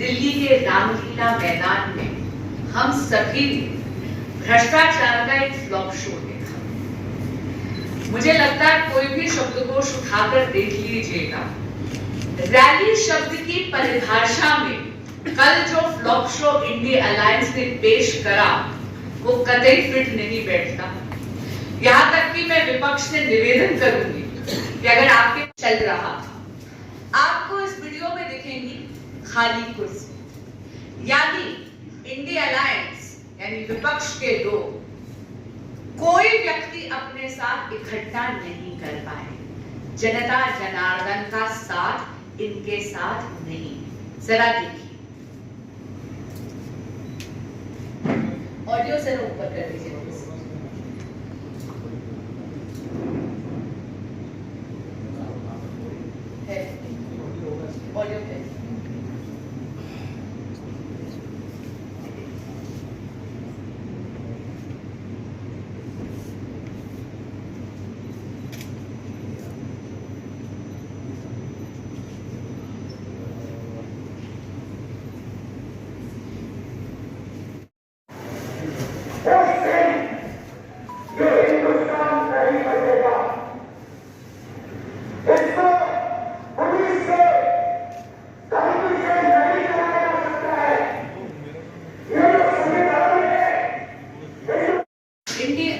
दिल्ली के रामलीला मैदान में हम सभी भ्रष्टाचार का एक फ्लॉप शो देखा। मुझे लगता है कोई भी शब्दकोश उठाकर देख लीजिएगा, रैली शब्द की परिभाषा में कल जो फ्लॉप शो इंडिया अलायंस ने पेश करा वो कतई फिट नहीं बैठता। यहां तक कि मैं विपक्ष से निवेदन करूंगी कि अगर आपके चल रहा था, आपको इस वीडियो में दिखेंगी खाली कुर्सी, यानी इंडिया अलायंस यानी विपक्ष के लोग कोई व्यक्ति अपने साथ इकट्ठा नहीं कर पाए। जनता जनार्दन का साथ इनके साथ नहीं। जरा देखिए, ऑडियो जरा ऊपर कर दीजिए। ऑडियो पे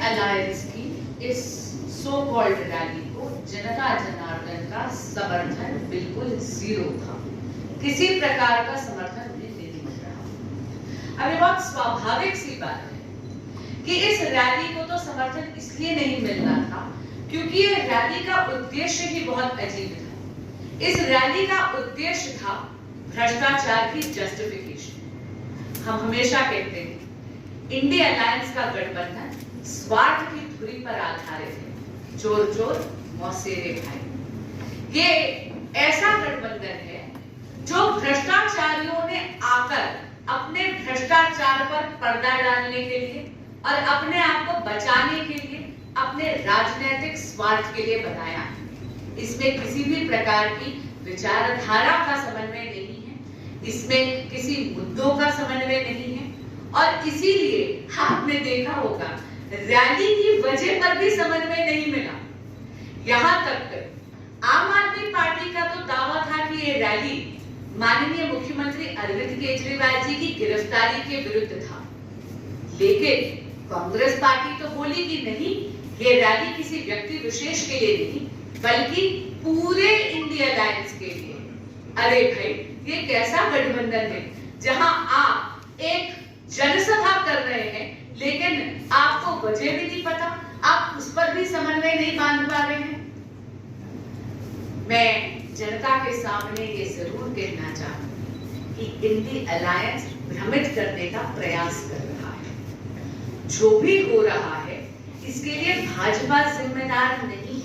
अलायंस की इस सो कॉल्ड रैली को जनता जनार्दन का समर्थन बिल्कुल जीरो था। किसी प्रकार का समर्थन उन्हें नहीं मिल रहा। अब ये बहुत स्वाभाविक सी बात है कि इस रैली को तो समर्थन इसलिए नहीं मिलना था क्योंकि ये रैली का उद्देश्य ही बहुत अजीब था। इस रैली का उद्देश्य था भ्रष्टाचार की जस्टिफिकेशन। हम हमेशा कहते हैं इंडिया अलायंस का गठबंधन स्वार्थ की धुरी पर आधारित है। चोर चोर मौसेरे खाए। ये ऐसा गठबंधन है जो भ्रष्टाचारियों ने आकर अपने भ्रष्टाचार पर पर्दा डालने के लिए और अपने आप को बचाने के लिए अपने राजनीतिक स्वार्थ के लिए बनाया है। इसमें किसी भी प्रकार की विचारधारा का समन्वय नहीं है, इसमें किसी मुद्दों का समन्वय नहीं है और इसीलिए आपने देखा होगा रैली की वजह पर भी समन्वय नहीं मिला। यहां तक आम आदमी पार्टी का तो दावा था कि ये रैली माननीय मुख्यमंत्री अरविंद केजरीवाल जी की गिरफ्तारी के विरुद्ध था, लेकिन कांग्रेस पार्टी तो बोली कि नहीं, ये रैली किसी व्यक्ति विशेष के लिए नहीं बल्कि पूरे इंडिया अलायंस के लिए। अरे भाई, ये कैसा गठबंधन है जहां आप एक जनसभा कर रहे हैं लेकिन आपको वजह भी नहीं पता, आप उस पर भी समन्वय नहीं बांध पा रहे हैं। मैं जनता के सामने ये जरूर कहना चाहूंगी कि इंडिया अलायंस भ्रमित करने का प्रयास कर रहा है। जो भी हो रहा है इसके लिए भाजपा जिम्मेदार नहीं,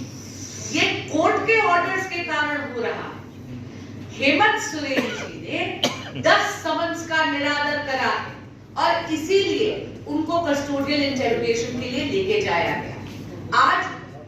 ये कोर्ट के ऑर्डर्स के कारण हो रहा है। हेमंत सोरेन जी ने 10 समन्स का निरादर करा है और इसीलिए उनको कस्टोडियल इंटरोगेशन के लिए लेके जाया गया। आज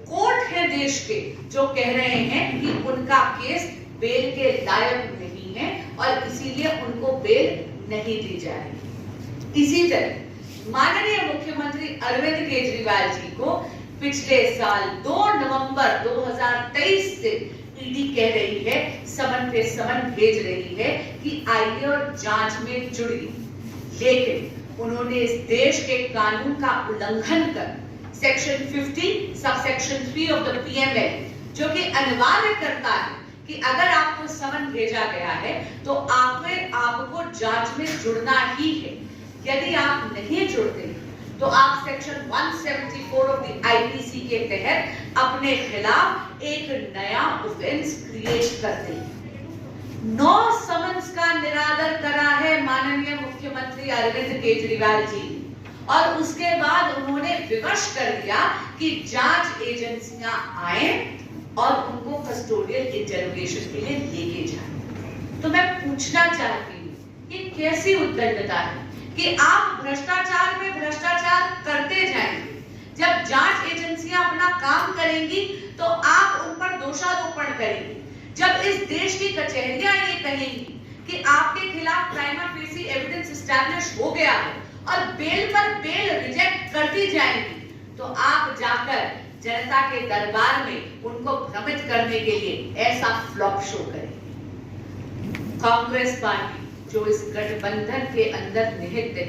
कोर्ट है देश के जो कह रहे हैं कि उनका केस बेल के लायक नहीं है और इसीलिए उनको बेल नहीं दी जा रही। इसी तरह माननीय मुख्यमंत्री अरविंद केजरीवाल जी को पिछले साल 2 नवंबर 2023 से ईडी कह रही है, समन पे समन भेज रही है कि आइए और जांच में जुड़िए, लेकिन उन्होंने इस देश के कानून का उल्लंघन कर section 50 subsection 3 of the PML, जो कि अनिवार्य करता है कि अगर आपको समन भेजा गया है तो आपको जांच में जुड़ना ही है। यदि आप नहीं जुड़ते तो आप सेक्शन 174 ऑफ द आईपीसी के तहत अपने खिलाफ एक नया ऑफेंस क्रिएट करते हैं। 9 समन्स का निरादर करा है माननीय मुख्यमंत्री अरविंद केजरीवाल जी और उसके बाद उन्होंने विवश कर दिया कि जांच एजेंसियां आए और उनको कस्टोडियल इंटरोगेशन के लिए लेके जाए। तो मैं पूछना चाहती हूँ, ये कैसी उद्दंडता है कि आप भ्रष्टाचार में भ्रष्टाचार करते जाएंगे, जब जांच एजेंसियां अपना काम करेंगी तो आप उन पर दोषारोपण करेंगे, जब इस देश की कचहरियां ये कहेंगी कि आपके खिलाफ प्राइमा फेसी एविडेंस एस्टैब्लिश हो गया है और बेल पर बेल रिजेक्ट कर दी जाएगी, तो आप जाकर जनता के दरबार में उनको भ्रमित करने के लिए ऐसा फ्लॉप शो करेंगे। कांग्रेस पार्टी जो इस गठबंधन के अंदर निहित है,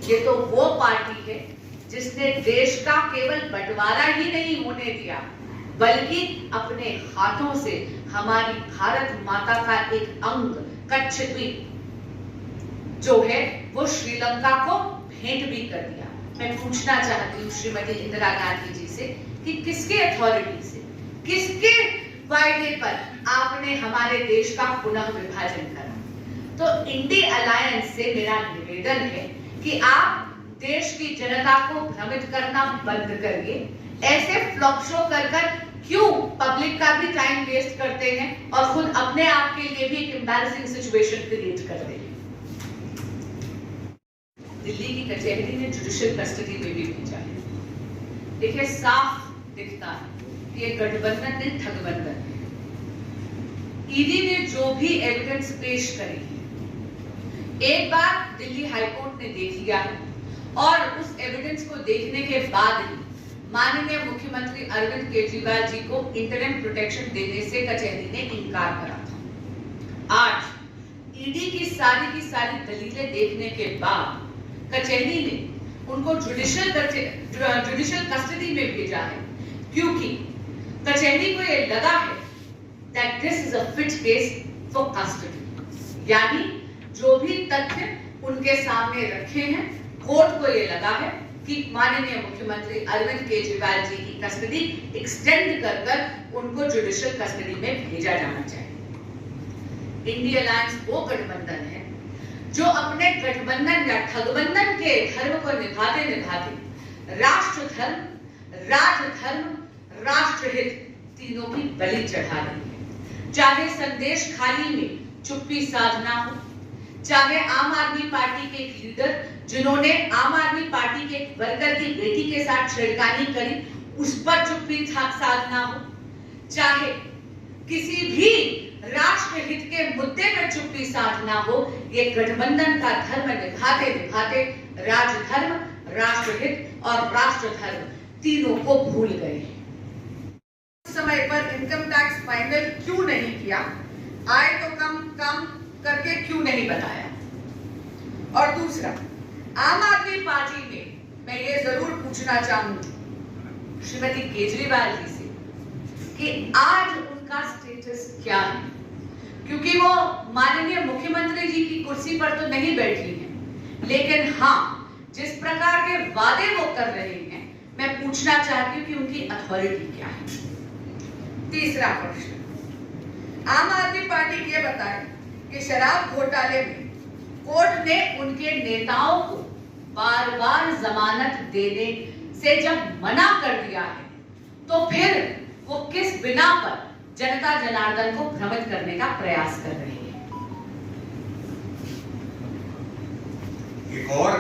ये तो वो पार्टी है जिसने देश का केवल बंटवारा ही नहीं होने दिया, बल्कि अपने हाथों से हमारी भारत माता का एक अंग कच्छ द्वीप जो है वो श्रीलंका को भेंट भी कर दिया। मैं पूछना चाहती हूँ श्रीमती इंदिरा गांधी जी से कि किसके अथॉरिटी से, किसके वायदे पर आपने हमारे देश का पुनः विभाजन करा? तो इंडी अलायंस से मेरा निवेदन है कि आप देश की जनता को भ्रमित करना बंद करिए। ऐसे फ्लॉप शो कर क्यों पब्लिक का भी टाइम वेस्ट करते हैं और खुद अपने आप के लिए भी एक एम्बैरेसिंग सिचुएशन क्रिएट करते हैं। दिल्ली की कचहरी ने जुडिशियल कस्टडी में भी भेजा है। देखिए, साफ दिखता है कि ये गठबंधन नहीं ठगबंधन है। ईडी ने जो भी एविडेंस पेश करी है, एक बार दिल्ली हाईकोर्ट ने देख लिया है और उस एविडेंस को देखने के बाद ही माननीय मुख्यमंत्री अरविंद केजरीवाल जी को इंटरिम प्रोटेक्शन देने से कचहरी ने इनकार करा था। आज ईडी की सारी दलीलें देखने के बाद कचहरी ने उनको जुडिशियल कस्टडी में भेजा है, क्योंकि कचहरी को यह लगा है that this is a fit case for custody. यानी जो भी तथ्य उनके सामने रखे हैं, कोर्ट को यह लगा है कि माननीय मुख्यमंत्री अरविंद केजरीवाल जी की कस्टडी एक्सटेंड कर उनको जुडिशियल कस्टडी में भेजा जाना चाहिए। इंडी अलायंस वो गठबंधन है जो अपने गठबंधन या ठगबंधन के धर्म को निभाते निभाते राष्ट्र धर्म, राजधर्म, राष्ट्रहित तीनों की बलि चढ़ा रही है। चाहे संदेश खाली में चुप्पी साधना हो, चाहे आम आदमी पार्टी के एक लीडर जिन्होंने आम आदमी पार्टी के एक वर्कर की बेटी के साथ छेड़खानी करी उस पर चुप्पी साधना हो, चाहे किसी भी राष्ट्र हित के मुद्दे पर चुप्पी साधना हो, ये गठबंधन का धर्म निभाते निभाते राजधर्म, राष्ट्रहित और राष्ट्र धर्म तीनों को भूल गए। समय पर इनकम टैक्स फाइनल क्यों नहीं किया, आय तो कम करके क्यों नहीं बताया? और दूसरा, आम आदमी पार्टी में मैं ये जरूर पूछना चाहूंगी श्रीमती केजरीवाल जी से कि आज उनका स्टेटस क्या है, क्योंकि वो माननीय मुख्यमंत्री जी की कुर्सी पर तो नहीं बैठी हैं, लेकिन हाँ, जिस प्रकार के वादे वो कर रहे हैं, मैं पूछना चाहती हूँ कि उनकी अथॉरिटी क्या है। तीसरा प्रश्न, आम आदमी पार्टी ये बताए कि शराब घोटाले में कोर्ट ने उनके नेताओं को बार बार जमानत देने से जब मना कर दिया है, तो फिर वो किस बिना पर जनता जनार्दन को भ्रमित करने का प्रयास कर रहे हैं? एक और